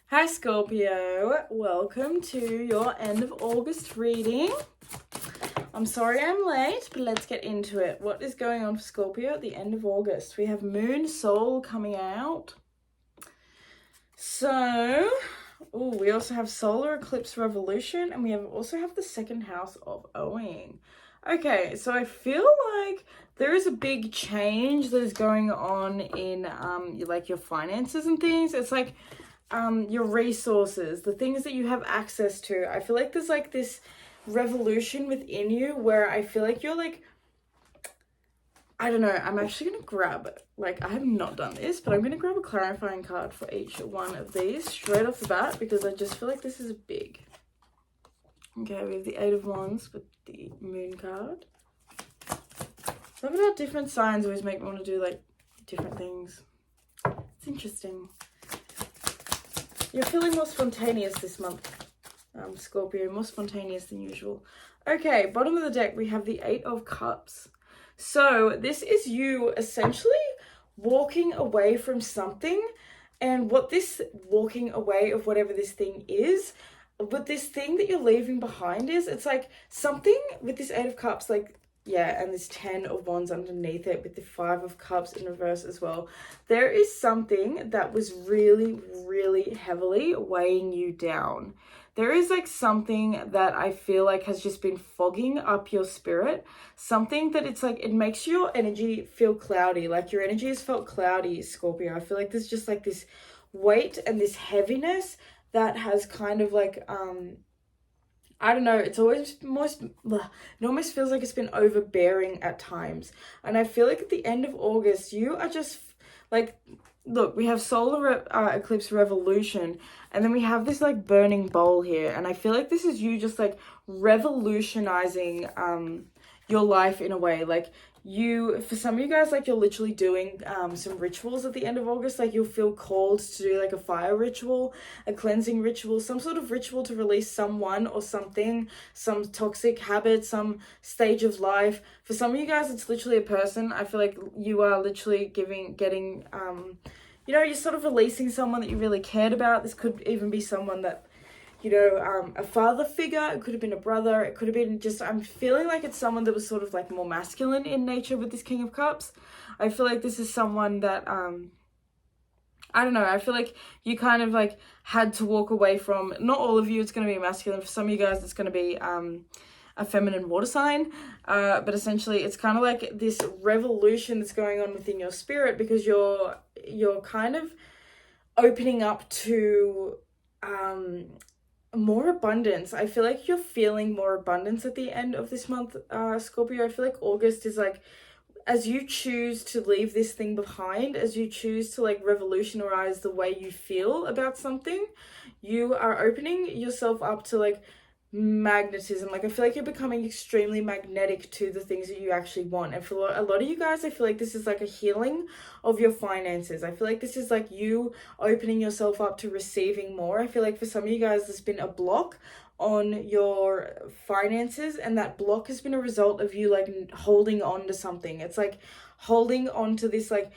Hi Scorpio, welcome to your end of August reading. I'm sorry I'm late, but let's get into it. What is going on for Scorpio at the end of August? We have Moon Soul coming out. So, we also have Solar Eclipse Revolution, and we also have the second house of Owing. Okay, so I feel like there is a big change that is going on in like your finances and things. It's like your resources, the things that you have access to. I feel like there's like this revolution within you where I feel like you're like, I don't know, I'm actually gonna grab, like, I have not done this, but I'm gonna grab a clarifying card for each one of these straight off the bat because I just feel like this is big. Okay, we have the Eight of Wands with the Moon card. Love it how different signs always make me want to do like different things. It's interesting. You're feeling more spontaneous this month, Scorpio, more spontaneous than usual. Okay, bottom of the deck, we have the Eight of Cups. So this is you essentially walking away from something, and what this walking away of whatever this thing is, but this thing that you're leaving behind is, it's like something with this Eight of Cups, like, yeah, and this 10 of Wands underneath it with the 5 of Cups in reverse as well. There is something that was really, really heavily weighing you down. There is like something that I feel like has just been fogging up your spirit. Something that it's like, it makes your energy feel cloudy. Like your energy has felt cloudy, Scorpio. I feel like there's just like this weight and this heaviness that has kind of like, I don't know, it almost feels like it's been overbearing at times. And I feel like at the end of August, you are just like, look, we have Solar Eclipse Revolution, and then we have this like burning bowl here. And I feel like this is you just like revolutionizing your life in a way. Like for some of you guys, like you're literally doing some rituals at the end of August. Like you'll feel called to do like a fire ritual, a cleansing ritual, some sort of ritual to release someone or something, some toxic habit, some stage of life. For some of you guys, it's literally a person. I feel like you are literally getting you're sort of releasing someone that you really cared about. This could even be someone that, a father figure. It could have been a brother. It could have been just, I'm feeling like it's someone that was sort of like more masculine in nature with this King of Cups. I feel like this is someone that, I don't know, I feel like you kind of like had to walk away from, not all of you, it's going to be masculine. For some of you guys, it's going to be a feminine water sign. But essentially, it's kind of like this revolution that's going on within your spirit because you're kind of opening up to more abundance. I feel like you're feeling more abundance at the end of this month, Scorpio. I feel like August is like, as you choose to leave this thing behind, as you choose to like revolutionize the way you feel about something, you are opening yourself up to like magnetism. Like I feel like you're becoming extremely magnetic to the things that you actually want. And for a lot of you guys, I feel like this is like a healing of your finances. I feel like this is like you opening yourself up to receiving more. I feel like for some of you guys, there's been a block on your finances, and that block has been a result of you like holding on to something. It's like holding on to this like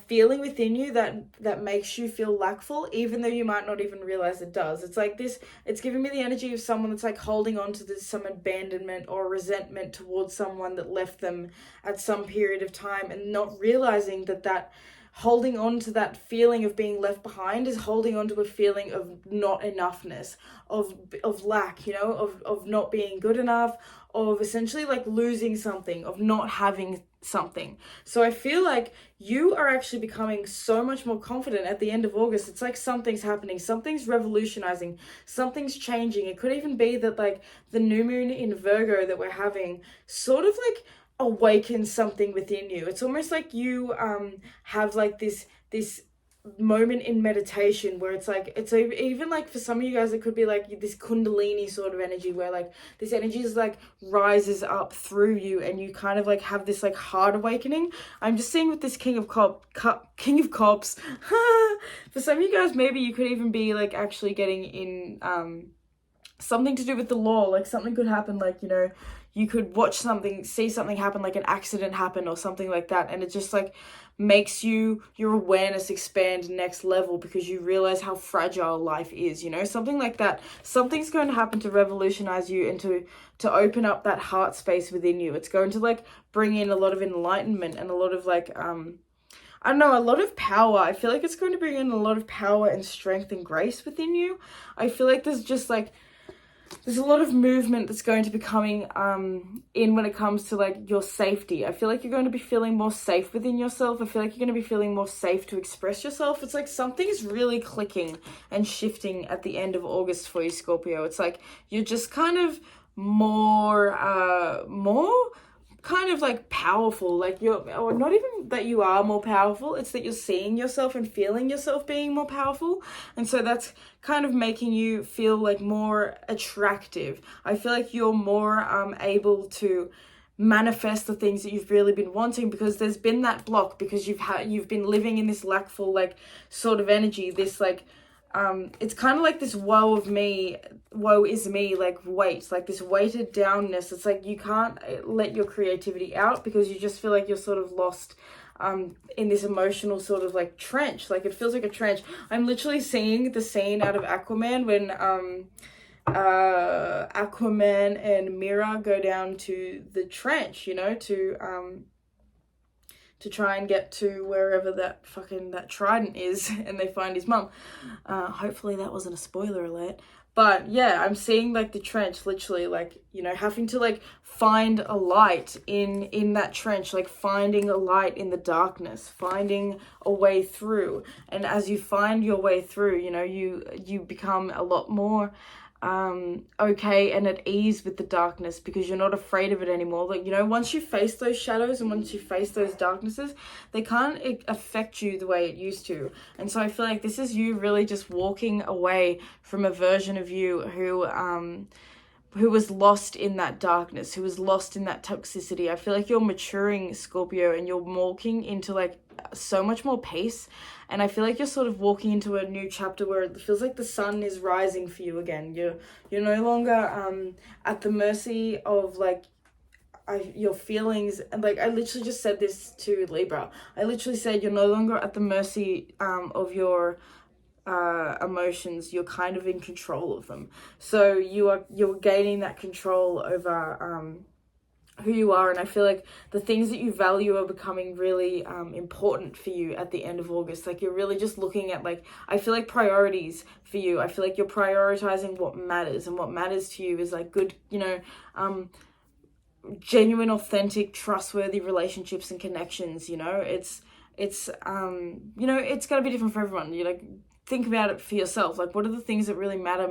feeling within you that makes you feel lackful, even though you might not even realize it does. It's like this, it's giving me the energy of someone that's like holding on to this, some abandonment or resentment towards someone that left them at some period of time, and not realizing that holding on to that feeling of being left behind is holding on to a feeling of not enoughness, of lack, of not being good enough, of essentially like losing something, of not having something. So I feel like you are actually becoming so much more confident at the end of August. It's like something's happening, something's revolutionizing, something's changing. It could even be that like the new moon in Virgo that we're having sort of like awakens something within you. It's almost like you have like this moment in meditation where it's like, it's even like for some of you guys, it could be like this kundalini sort of energy where like this energy is like rises up through you and you kind of like have this like heart awakening. I'm just seeing with this King of Cups for some of you guys, maybe you could even be like actually getting in something to do with the law. Like something could happen, like you could watch something, see something happen, like an accident happen or something like that, and it just like makes your awareness expand next level because you realize how fragile life is, you know, something like that. Something's going to happen to revolutionize you and to open up that heart space within you. It's going to like bring in a lot of enlightenment and a lot of like I don't know, a lot of power. I feel like it's going to bring in a lot of power and strength and grace within you. I feel like there's just like there's a lot of movement that's going to be coming in when it comes to like your safety. I feel like you're going to be feeling more safe within yourself. I feel like you're going to be feeling more safe to express yourself. It's like something's really clicking and shifting at the end of August for you, Scorpio. It's like you're just kind of more kind of like powerful, like you're, or not even that you are more powerful, it's that you're seeing yourself and feeling yourself being more powerful, and so that's kind of making you feel like more attractive. I feel like you're more able to manifest the things that you've really been wanting, because there's been that block because you've been living in this lackful like sort of energy, this like it's kind of like this woe is me, like weight, like this weighted downness. It's like you can't let your creativity out because you just feel like you're sort of lost in this emotional sort of like trench. Like it feels like a trench. I'm literally seeing the scene out of Aquaman when Aquaman and Mira go down to the trench, you know, to try and get to wherever that trident is, and they find his mum. Hopefully that wasn't a spoiler alert. But yeah, I'm seeing like the trench literally, like, you know, having to like find a light in that trench, like finding a light in the darkness, finding a way through. And as you find your way through, you know, you become a lot more okay and at ease with the darkness because you're not afraid of it anymore. Like, you know, once you face those shadows and once you face those darknesses, they can't affect you the way it used to. And so I feel like this is you really just walking away from a version of you who was lost in that darkness, who was lost in that toxicity. I feel like you're maturing, Scorpio, and you're walking into like so much more peace. And I feel like you're sort of walking into a new chapter where it feels like the sun is rising for you again. You're no longer at the mercy of like your feelings. And like I literally just said this to Libra. I literally said you're no longer at the mercy of your emotions. You're kind of in control of them. So you're gaining that control over who you are, and I feel like the things that you value are becoming really important for you at the end of August. Like you're really just looking at like, I feel like priorities for you. I feel like you're prioritizing what matters, and what matters to you is like good, you know, genuine, authentic, trustworthy relationships and connections. You know, it's you know, it's gonna be different for everyone. You like think about it for yourself. Like, what are the things that really matter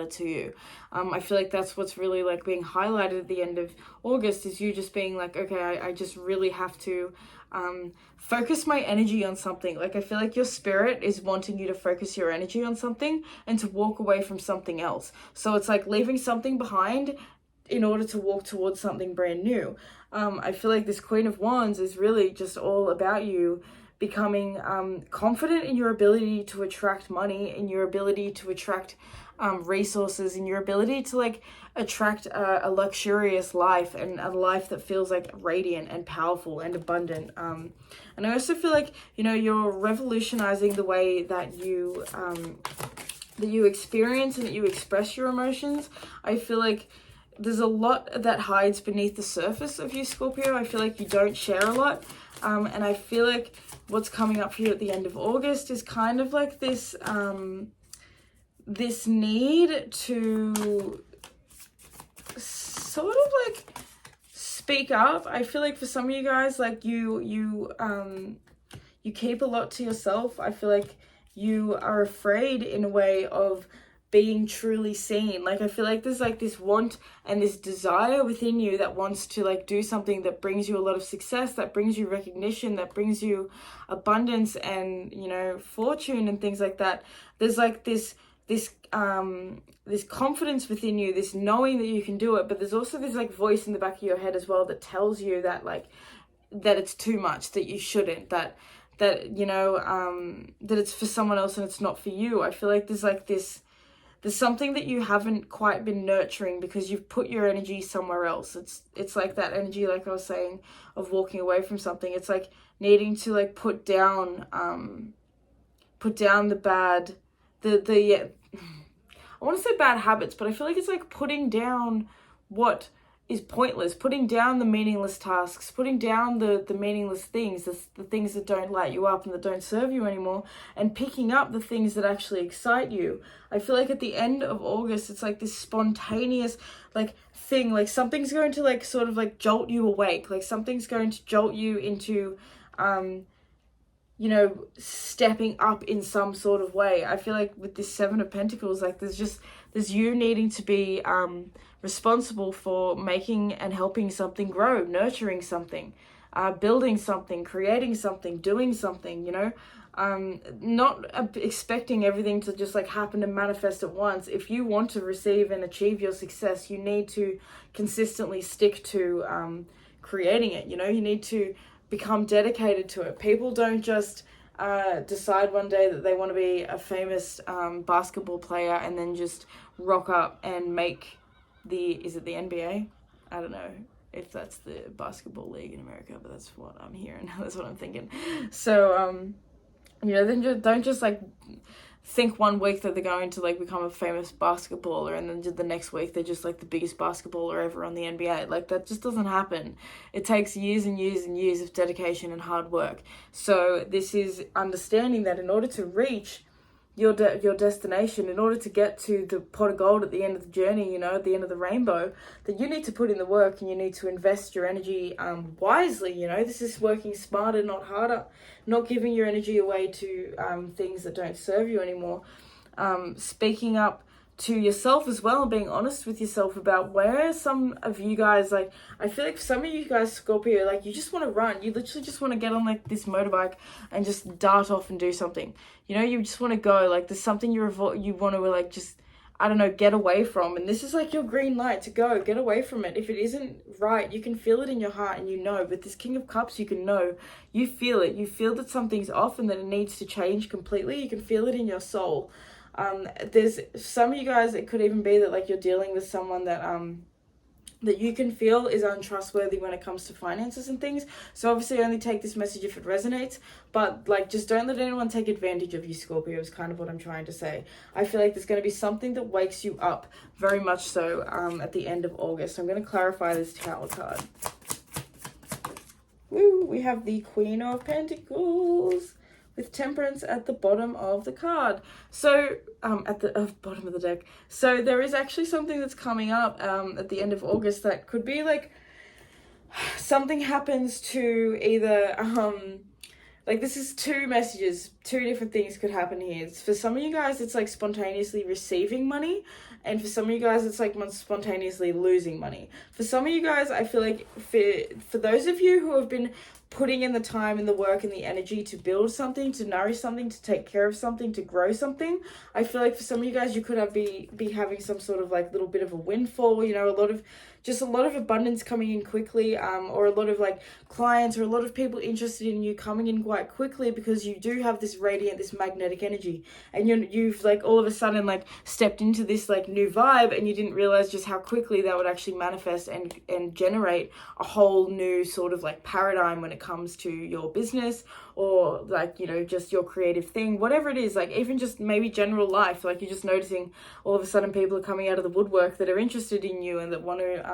to you? I feel like that's what's really like being highlighted at the end of August, is you just being like, okay, I just really have to focus my energy on something. Like, I feel like your spirit is wanting you to focus your energy on something and to walk away from something else. So it's like leaving something behind in order to walk towards something brand new. I feel like this Queen of Wands is really just all about you becoming confident in your ability to attract money, in your ability to attract resources, in your ability to like attract a luxurious life, and a life that feels like radiant and powerful and abundant. And I also feel like, you know, you're revolutionizing the way that you experience and that you express your emotions. I feel like there's a lot that hides beneath the surface of you, Scorpio. I feel like you don't share a lot. And I feel like what's coming up for you at the end of August is kind of like this, this need to sort of like speak up. I feel like for some of you guys, like you keep a lot to yourself. I feel like you are afraid in a way of being truly seen. Like I feel like there's like this want and this desire within you that wants to like do something that brings you a lot of success, that brings you recognition, that brings you abundance and, you know, fortune and things like that. There's like this confidence within you, this knowing that you can do it, but there's also this like voice in the back of your head as well that tells you that like that it's too much, that you shouldn't, that you know, that it's for someone else and it's not for you. I feel like there's like this there's something that you haven't quite been nurturing because you've put your energy somewhere else. It's like that energy, like I was saying, of walking away from something. It's like needing to like put down the bad, yeah, I want to say bad habits, but I feel like it's like putting down what is pointless, putting down the meaningless tasks, putting down the meaningless things, the things that don't light you up and that don't serve you anymore, and picking up the things that actually excite you. I feel like at the end of August, it's like this spontaneous like thing, like something's going to like sort of like jolt you awake, like something's going to jolt you into you know, stepping up in some sort of way. I feel like with this Seven of Pentacles, like there's you needing to be responsible for making and helping something grow, nurturing something, building something, creating something, doing something, you know, not expecting everything to just like happen and manifest at once. If you want to receive and achieve your success, you need to consistently stick to creating it, you know, you need to become dedicated to it. People don't just decide one day that they want to be a famous basketball player and then just rock up and make is it the NBA? I don't know if that's the basketball league in America, but that's what I'm hearing. That's what I'm thinking. So, you know, then don't just like think one week that they're going to like become a famous basketballer and then the next week they're just like the biggest basketballer ever on the NBA. Like that just doesn't happen. It takes years and years and years of dedication and hard work. So this is understanding that in order to reach your destination, in order to get to the pot of gold at the end of the journey, you know, at the end of the rainbow, that you need to put in the work and you need to invest your energy wisely. You know, this is working smarter, not harder, not giving your energy away to things that don't serve you anymore. Speaking up to yourself as well and being honest with yourself about where some of you guys, like, I feel like some of you guys, Scorpio, like, you just want to run. You literally just want to get on, like, this motorbike and just dart off and do something. You know, you just want to go, like, there's something you want to, like, just, I don't know, get away from. And this is, like, your green light to go. Get away from it. If it isn't right, you can feel it in your heart and you know. With this King of Cups, you can know. You feel it. You feel that something's off and that it needs to change completely. You can feel it in your soul. There's some of you guys, it could even be that like you're dealing with someone that that you can feel is untrustworthy when it comes to finances and things. So obviously only take this message if it resonates, but like just don't let anyone take advantage of you, Scorpio, is kind of what I'm trying to say. I feel like there's going to be something that wakes you up, very much so, at the end of August. So I'm going to clarify this Tower card. Woo, we have the Queen of Pentacles with Temperance at the bottom of the card. So, at the bottom of the deck. So there is actually something that's coming up at the end of August that could be like something happens to either like this is two messages, two different things could happen here. For some of you guys, it's like spontaneously receiving money, and for some of you guys, it's like spontaneously losing money. For some of you guys, I feel like for those of you who have been putting in the time and the work and the energy to build something, to nourish something, to take care of something, to grow something, I feel like for some of you guys, you could be having some sort of like little bit of a windfall, you know, a lot of abundance coming in quickly, or a lot of like clients or a lot of people interested in you coming in quite quickly because you do have this radiant, this magnetic energy, and you've like all of a sudden like stepped into this like new vibe, and you didn't realize just how quickly that would actually manifest and generate a whole new sort of like paradigm when it comes to your business, or like, you know, just your creative thing, whatever it is, like even just maybe general life, like you're just noticing all of a sudden people are coming out of the woodwork that are interested in you and that want to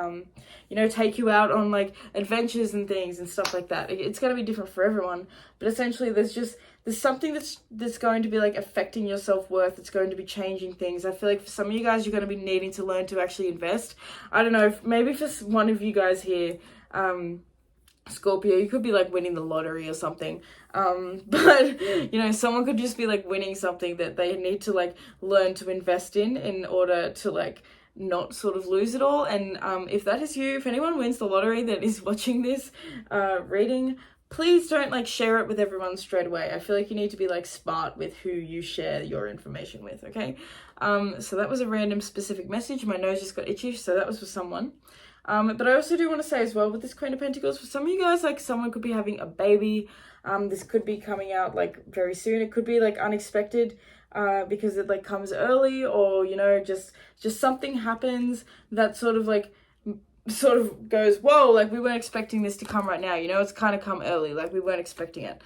you know, take you out on like adventures and things and stuff like that. It's going to be different for everyone, but essentially there's something that's going to be like affecting your self-worth. It's going to be changing things. I feel like for some of you guys, you're going to be needing to learn to actually invest. I don't know, maybe for one of you guys here, Scorpio, you could be like winning the lottery or something, but you know, someone could just be like winning something that they need to like learn to invest in order to like not sort of lose it all. And if that is you, if anyone wins the lottery that is watching this reading, please don't like share it with everyone straight away. I feel like you need to be like smart with who you share your information with, okay? So that was a random specific message. My nose just got itchy, so that was for someone. But I also do want to say as well with this Queen of Pentacles, for some of you guys, like someone could be having a baby. This could be coming out like very soon. It could be like unexpected. because it like comes early, or you know, just something happens that sort of goes, whoa, like we weren't expecting this to come right now, you know, it's kind of come early, like we weren't expecting it.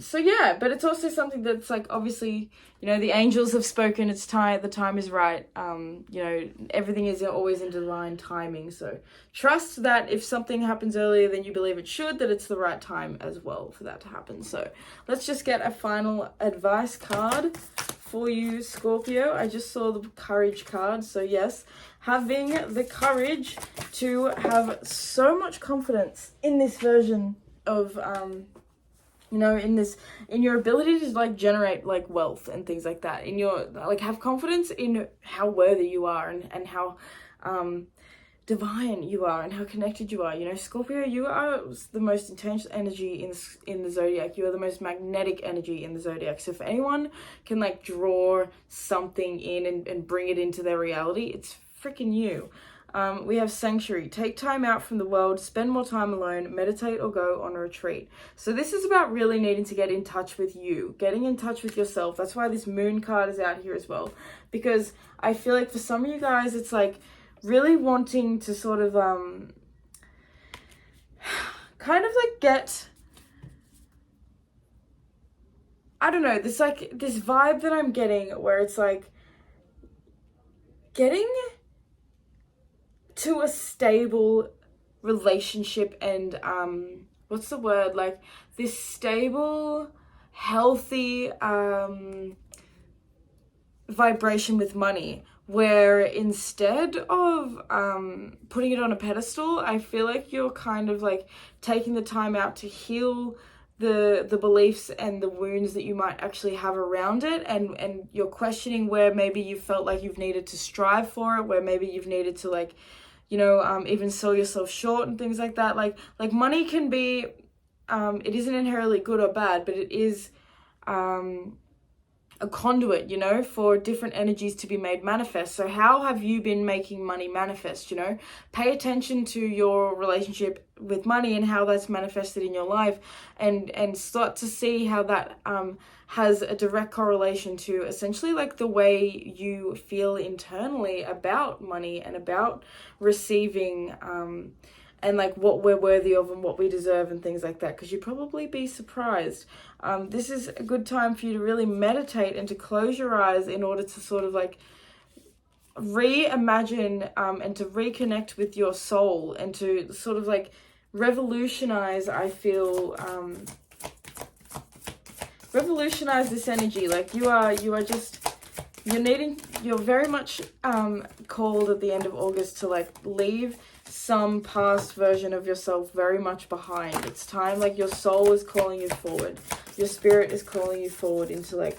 So yeah, but it's also something that's like, obviously, you know, the angels have spoken, it's time, the time is right. You know, everything is always in divine timing, so trust that if something happens earlier than you believe it should, that it's the right time as well for that to happen. So let's just get a final advice card for you, Scorpio. I just saw the courage card, so yes, having the courage to have so much confidence in this version of you know, in your ability to like generate like wealth and things like that, in your like, have confidence in how worthy you are, and how divine you are, and how connected you are. You know, Scorpio, you are the most intense energy in the zodiac. You are the most magnetic energy in the zodiac. So if anyone can like draw something in and bring it into their reality, it's freaking you. We have sanctuary. Take time out from the world, spend more time alone, meditate or go on a retreat. So this is about really needing to get in touch with you, getting in touch with yourself. That's why this moon card is out here as well, because I feel like for some of you guys, it's like really wanting to sort of kind of like get, I don't know, this like this vibe that I'm getting where it's like getting to a stable relationship, and what's the word, like this stable, healthy vibration with money, where instead of putting it on a pedestal, I feel like you're kind of like taking the time out to heal the beliefs and the wounds that you might actually have around it, and you're questioning where maybe you felt like you've needed to strive for it, where maybe you've needed to like, you know, even sell yourself short and things like that. Like money can be, it isn't inherently good or bad, but it is a conduit, you know, for different energies to be made manifest. So how have you been making money manifest? You know, pay attention to your relationship with money and how that's manifested in your life, and start to see how that has a direct correlation to essentially like the way you feel internally about money and about receiving and like what we're worthy of and what we deserve and things like that, because you'd probably be surprised. This is a good time for you to really meditate and to close your eyes in order to sort of like reimagine and to reconnect with your soul, and to sort of like revolutionize, I feel, revolutionize this energy. Like you are just, you're very much called at the end of August to like leave some past version of yourself very much behind. It's time, like your soul is calling you forward, your spirit is calling you forward into like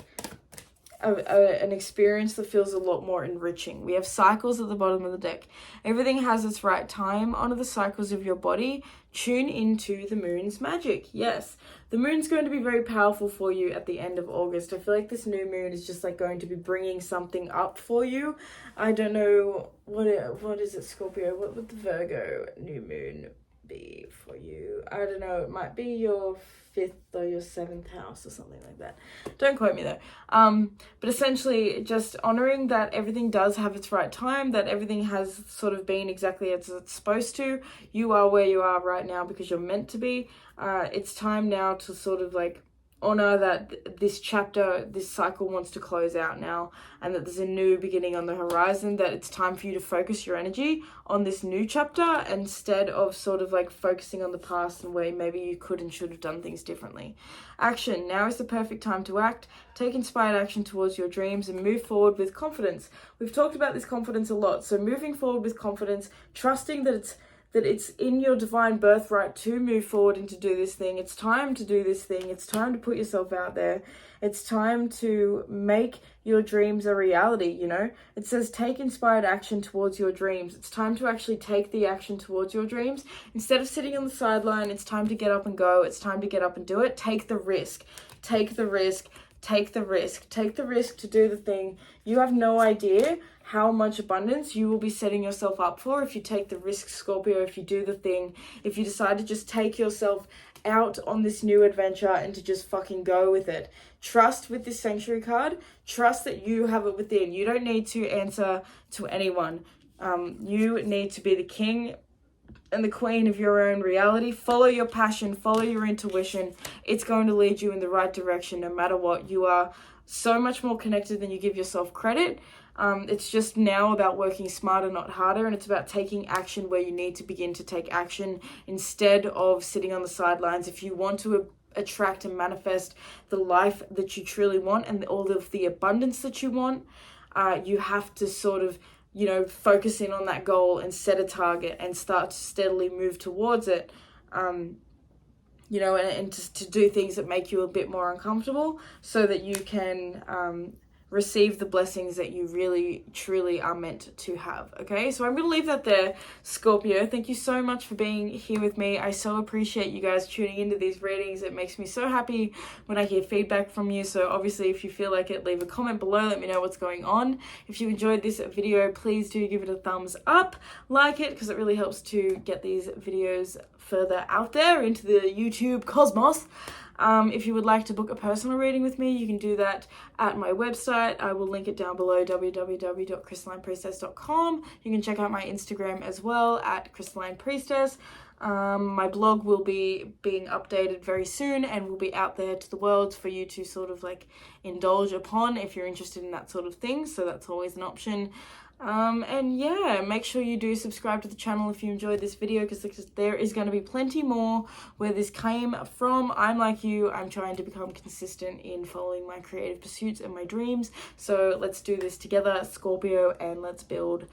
an experience that feels a lot more enriching. We have cycles at the bottom of the deck. Everything has its right time. Honor the cycles of your body. Tune into the moon's magic. Yes, the moon's going to be very powerful for you at the end of August. I feel like this new moon is just like going to be bringing something up for you. I don't know what is it, Scorpio? What would the Virgo new moon be for you? I don't know. It might be your 5th or your 7th house or something like that. Don't quote me though. But essentially just honoring that everything does have its right time, that everything has sort of been exactly as it's supposed to. You are where you are right now because you're meant to be. It's time now to sort of like honor that this chapter, this cycle wants to close out now, and that there's a new beginning on the horizon, that it's time for you to focus your energy on this new chapter instead of sort of like focusing on the past and where maybe you could and should have done things differently. Action. Now is the perfect time to act. Take inspired action towards your dreams and move forward with confidence. We've talked about this confidence a lot. So moving forward with confidence, trusting that it's in your divine birthright to move forward and to do this thing. It's time to do this thing. It's time to put yourself out there. It's time to make your dreams a reality, you know? It says take inspired action towards your dreams. It's time to actually take the action towards your dreams. Instead of sitting on the sideline, it's time to get up and go. It's time to get up and do it. Take the risk. Take the risk. Take the risk. Take the risk to do the thing. You have no idea how much abundance you will be setting yourself up for if you take the risk, Scorpio, if you do the thing, if you decide to just take yourself out on this new adventure and to just fucking go with it. Trust with this Sanctuary card. Trust that you have it within. You don't need to answer to anyone. You need to be the king and the queen of your own reality. Follow your passion, follow your intuition. It's going to lead you in the right direction no matter what. You are so much more connected than you give yourself credit. It's just now about working smarter, not harder, and it's about taking action where you need to begin to take action instead of sitting on the sidelines. If you want to attract and manifest the life that you truly want and all of the abundance that you want, you have to sort of, focus in on that goal and set a target and start to steadily move towards it. And to do things that make you a bit more uncomfortable so that you can receive the blessings that you really, truly are meant to have, okay? So I'm going to leave that there, Scorpio. Thank you so much for being here with me. I so appreciate you guys tuning into these readings. It makes me so happy when I hear feedback from you. So obviously, if you feel like it, leave a comment below. Let me know what's going on. If you enjoyed this video, please do give it a thumbs up, like it, because it really helps to get these videos further out there into the YouTube cosmos. If you would like to book a personal reading with me, you can do that at my website. I will link it down below, www.crystallinepriestess.com. You can check out my Instagram as well at crystallinepriestess. My blog will be being updated very soon and will be out there to the world for you to sort of like indulge upon if you're interested in that sort of thing. So that's always an option. And yeah, make sure you do subscribe to the channel if you enjoyed this video, because there is going to be plenty more where this came from. I'm like you, I'm trying to become consistent in following my creative pursuits and my dreams. So let's do this together, Scorpio, and let's build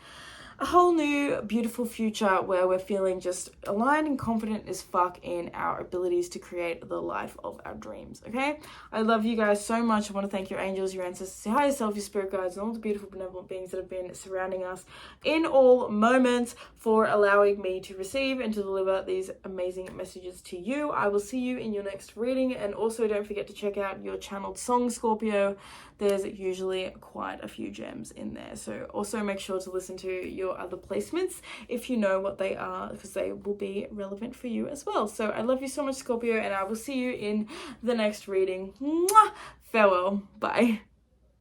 a whole new beautiful future where we're feeling just aligned and confident as fuck in our abilities to create the life of our dreams, okay? I love you guys so much. I want to thank your angels, your ancestors, your higher self, your spirit guides, and all the beautiful benevolent beings that have been surrounding us in all moments for allowing me to receive and to deliver these amazing messages to you. I will see you in your next reading, and also don't forget to check out your channeled song, Scorpio. There's usually quite a few gems in there. So also make sure to listen to your other placements if you know what they are, because they will be relevant for you as well. So I love you so much, Scorpio, and I will see you in the next reading. Mwah! Farewell. Bye.